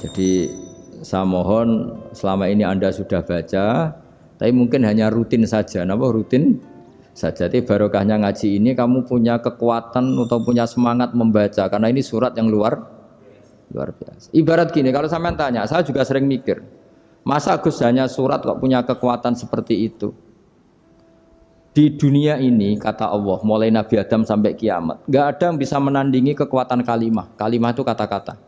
Jadi saya mohon selama ini Anda sudah baca, tapi mungkin hanya rutin saja. Napa rutin saja? Tapi barokahnya ngaji ini kamu punya kekuatan atau punya semangat membaca karena ini surat yang luar biasa. Ibarat gini, kalau sampean tanya, saya juga sering mikir, masa Gus hanya surat kok punya kekuatan seperti itu? Di dunia ini kata Allah, mulai Nabi Adam sampai kiamat, nggak ada yang bisa menandingi kekuatan kalimah. Kalimah itu kata-kata.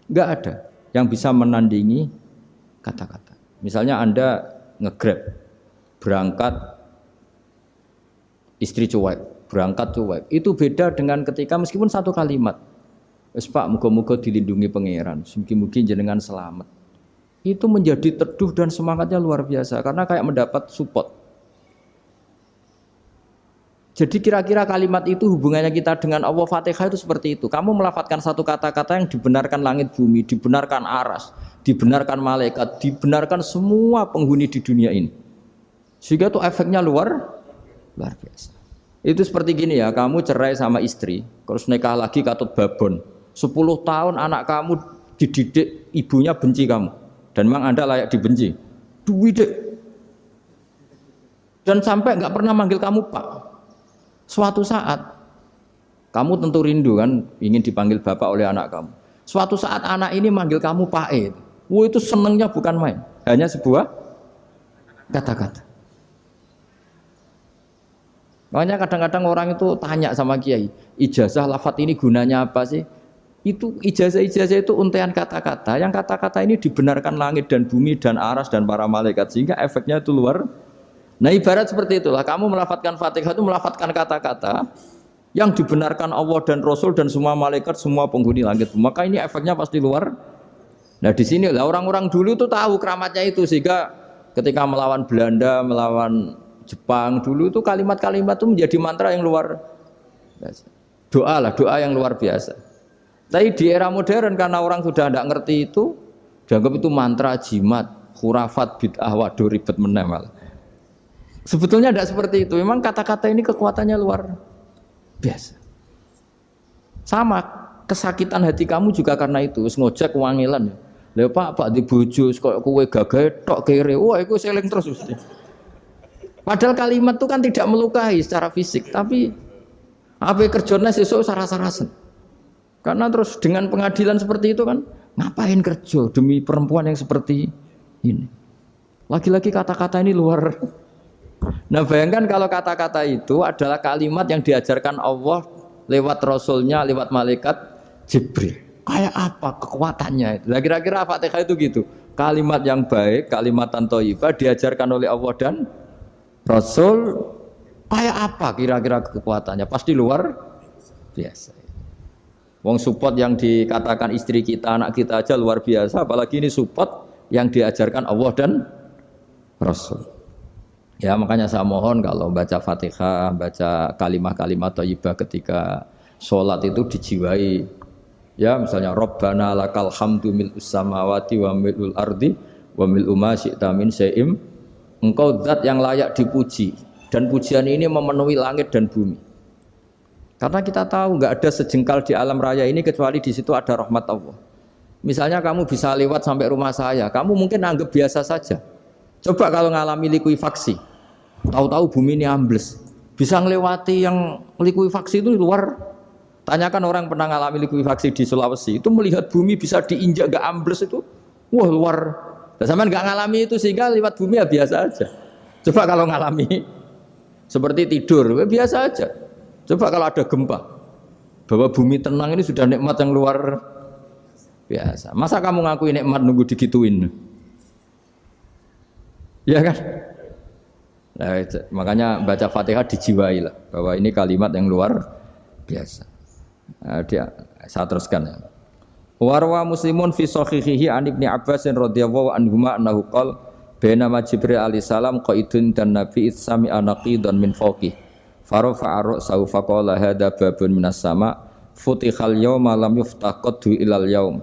Nggak ada yang bisa menandingi kata-kata. Misalnya Anda nge-grab, berangkat istri cuek, berangkat cuek. Itu beda dengan ketika meskipun satu kalimat. Wes Pak, muga-muga dilindungi pangeran, mugi-mugi jenengan selamat. Itu menjadi teduh dan semangatnya luar biasa karena kayak mendapat support. Jadi kira-kira kalimat itu hubungannya kita dengan Allah, Fatihah itu seperti itu. Kamu melafadzkan satu kata-kata yang dibenarkan langit bumi, dibenarkan aras, dibenarkan malaikat, dibenarkan semua penghuni di dunia ini. Sehingga itu efeknya luar biasa. Itu seperti gini ya, kamu cerai sama istri, terus nikah lagi katut babon. 10 tahun anak kamu dididik, ibunya benci kamu. Dan memang Anda layak dibenci. Duwidek. Dan sampai nggak pernah manggil kamu Pak. Suatu saat, kamu tentu rindu kan, ingin dipanggil bapak oleh anak kamu. Suatu saat anak ini manggil kamu Pak E. Wah itu senengnya bukan main, hanya sebuah kata-kata. Makanya kadang-kadang orang itu tanya sama kiai, ijazah lafadz ini gunanya apa sih? Itu ijazah-ijazah itu untaian kata-kata, yang kata-kata ini dibenarkan langit dan bumi dan aras dan para malaikat, sehingga efeknya itu luar. Nah ibarat seperti itulah, kamu melafadzkan Fatihah itu melafadzkan kata-kata yang dibenarkan Allah dan Rasul dan semua malaikat, semua penghuni langit. Maka ini efeknya pasti luar. Nah di sini lah orang-orang dulu tuh tahu keramatnya itu, sehingga ketika melawan Belanda, melawan Jepang dulu itu kalimat-kalimat itu menjadi mantra yang luar biasa. Doa lah, doa yang luar biasa. Tapi di era modern karena orang sudah tidak ngerti itu, dianggap itu mantra, jimat, khurafat, bid'ah, waduh ribet menemal. Sebetulnya tidak seperti itu. Memang kata-kata ini kekuatannya luar biasa. Sama kesakitan hati kamu juga karena itu. Ngojek wangilan. Lha Pak di bojo kok kowe gagah tok kere. Wah, iku seling terus mesti. Padahal kalimat itu kan tidak melukai secara fisik, tapi apa kerjanya sesuk saras-sarasen. Karena terus dengan pengadilan seperti itu kan, ngapain kerja demi perempuan yang seperti ini? Lagi-lagi kata-kata ini luar. Nah bayangkan kalau kata-kata itu adalah kalimat yang diajarkan Allah lewat Rasulnya, lewat malaikat Jibril. Kayak apa kekuatannya? Nah kira-kira Fatihah itu gitu. Kalimat yang baik, kalimatan thayyibah diajarkan oleh Allah dan Rasul. Kayak apa kira-kira kekuatannya? Pasti luar biasa. Wong support yang dikatakan istri kita, anak kita aja luar biasa. Apalagi ini support yang diajarkan Allah dan Rasul. Ya makanya saya mohon kalau baca Fatihah, baca kalimat-kalimat thayyibah ketika sholat itu dijiwai. Ya misalnya Rabbana lakal hamdu mil'us samawati wa mil'ul ardi wa mil'u ma syi'ta min syai'im. Engkau zat yang layak dipuji dan pujian ini memenuhi langit dan bumi. Karena kita tahu nggak ada sejengkal di alam raya ini kecuali di situ ada rahmat Allah. Misalnya kamu bisa lewat sampai rumah saya, kamu mungkin anggap biasa saja. Coba kalau ngalami likuifaksi, tahu-tahu bumi ini ambles, bisa ngelewati yang likuifaksi itu luar. Tanyakan orang pernah ngalami likuifaksi di Sulawesi, itu melihat bumi bisa diinjak gak ambles itu, wah luar. Nah, sampean gak ngalami itu sehingga lewat bumi ya biasa aja. Coba kalau ngalami seperti tidur, ya biasa aja. Coba kalau ada gempa, bahwa bumi tenang ini sudah nikmat yang luar biasa. Masa kamu ngakui nikmat nunggu digituin? Ya kan? Nah, makanya baca Fatihah dijiwai lah bahwa ini kalimat yang luar biasa. Nah, saya teruskan ya. Warwa Muslimun fi sahihihi an Ibnu Abbas radhiyallahu anhuma annahu qala bainama Jibril alaihi salam qaidun dan Nabi itsami anaqidan min fawqih farafa'a ra'sahu faqala hadza babun minas sama futihal yawma lam yuftah qaddu ilal yaum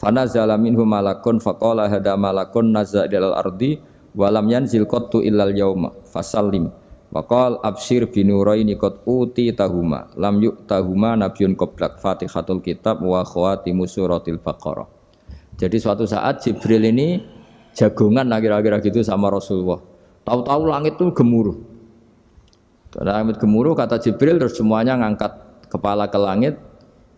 fanazala minhu malakun faqala hadza malakun nazza ilal ardi walam yanzil qattu illal yauma fasallim waqal absyir binuraini qad uti tahuma lam yu'tahuma nabiyyun qablak Fatihatul kitab wa khawatimu suratil baqarah. Jadi suatu saat Jibril ini jagongan lah kira-kira gitu sama Rasulullah. Tahu-tahu langit itu gemuruh. Langit gemuruh kata Jibril terus semuanya ngangkat kepala ke langit.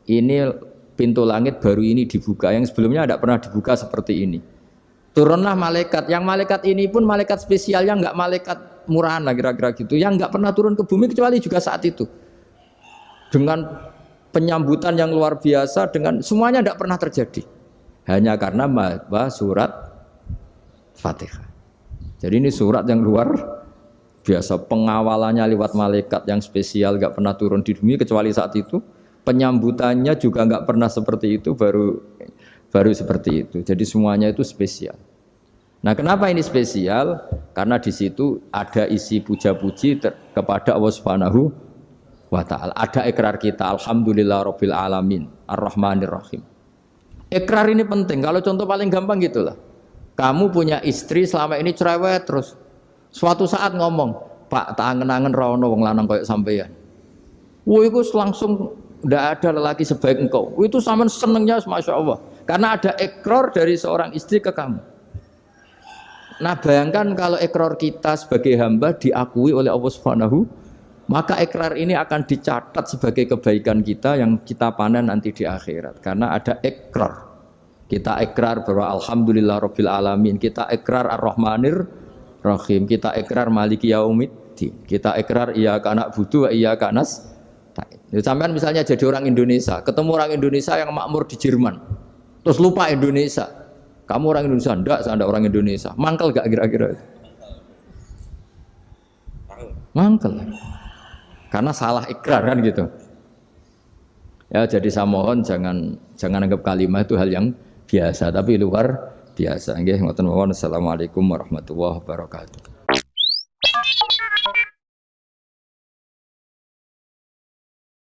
Ini pintu langit baru ini dibuka, yang sebelumnya tidak pernah dibuka seperti ini. Turunlah malaikat, yang malaikat ini pun malaikat spesial, yang enggak malaikat murahan lah kira-kira gitu, yang enggak pernah turun ke bumi kecuali juga saat itu. Dengan penyambutan yang luar biasa, dengan semuanya tidak pernah terjadi. Hanya karena membaca surat Fatihah. Jadi ini surat yang luar biasa, pengawalannya lewat malaikat yang spesial, enggak pernah turun di bumi kecuali saat itu. Penyambutannya juga enggak pernah seperti itu, baru seperti itu. Jadi semuanya itu spesial. Nah, kenapa ini spesial? Karena di situ ada isi puja-puji kepada Allah Subhanahu wa taala. Ada ikrar kita, alhamdulillahirabbil alamin, arrahmanir rahim. Ikrar ini penting. Kalau contoh paling gampang gitulah. Kamu punya istri selama ini cerewet terus. Suatu saat ngomong, "Pak, tak angen-angen ra ono wong lanang koyo sampeyan." Wah, itu langsung tidak ada lelaki sebaik engkau. Itu sama senengnya, masya Allah. Karena ada ikrar dari seorang istri ke kamu. Nah, bayangkan kalau ikrar kita sebagai hamba diakui oleh Allah Subhanahu, maka ikrar ini akan dicatat sebagai kebaikan kita yang kita panen nanti di akhirat. Karena ada ikrar. Kita ikrar bahwa alhamdulillahirabbil alamin, kita ikrar ar-rahmanir rahim, kita ikrar maliki yaumiddin, kita ikrar iyyaka na'budu wa iyyaka nasta'in. Sampean misalnya jadi orang Indonesia, ketemu orang Indonesia yang makmur di Jerman, terus lupa Indonesia. Kamu orang Indonesia? Enggak, saya enggak orang Indonesia. Mangkel gak kira-kira? Mangkel. Karena salah ikrar kan gitu. Ya, jadi saya mohon jangan anggap kalimat itu hal yang biasa, tapi luar biasa. Nggih, ngoten mawon. Assalamualaikum warahmatullahi wabarakatuh.